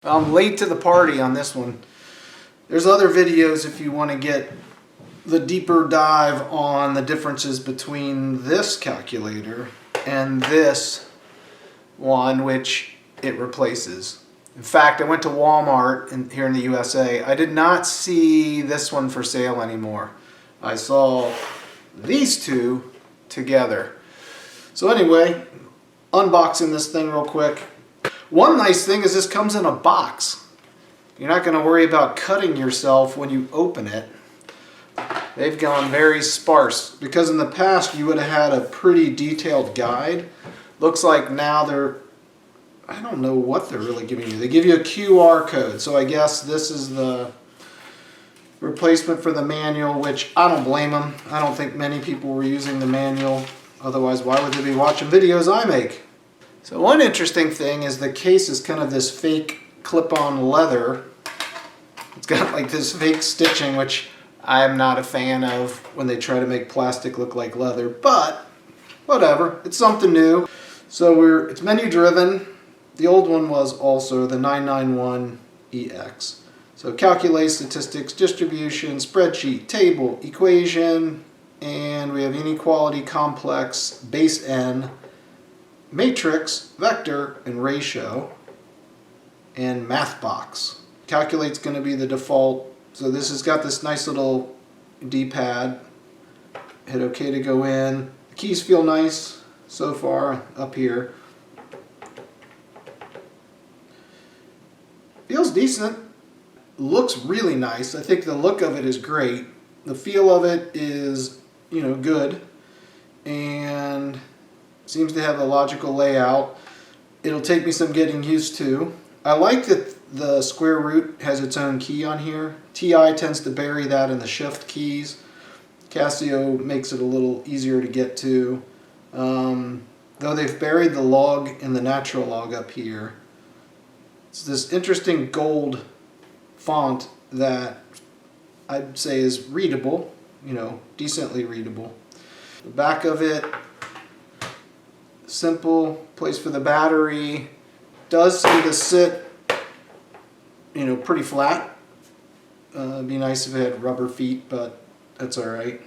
I'm late to the party on this one. There's other videos if you want to get the deeper dive on the differences between this calculator and this one, which it replaces. In fact, I went to Walmart here in the USA. I did not see this one for sale anymore. I saw these two together. So anyway, unboxing this thing real quick. One nice thing is this comes in a box. You're not going to worry about cutting yourself when you open it. They've gone very sparse because in the past you would have had a pretty detailed guide. Looks like now I don't know what they're really giving you. They give you a QR code, so I guess this is the replacement for the manual, which I don't blame them. I don't think many people were using the manual. Otherwise, why would they be watching videos I make? So one interesting thing is the case is kind of this fake clip-on leather. It's got like this fake stitching, which I am not a fan of when they try to make plastic look like leather, but whatever, it's something new. So it's menu driven. The old one was also the 991EX. So calculate, statistics, distribution, spreadsheet, table, equation, and we have inequality, complex, base N, matrix, vector, and ratio, and math box. Calculate's going to be the default. So this has got this nice little D-pad. Hit OK to go in. The keys feel nice so far up here. Feels decent. Looks really nice. I think the look of it is great. The feel of it is, good. And seems to have a logical layout. It'll take me some getting used to. I like that the square root has its own key on here. TI tends to bury that in the shift keys. CASIO makes it a little easier to get to. Though they've buried the log in the natural log up here. It's this interesting gold font that I'd say is readable, decently readable. The back of it, simple place for the battery. Does seem to sit, pretty flat. It'd be nice if it had rubber feet, but that's all right.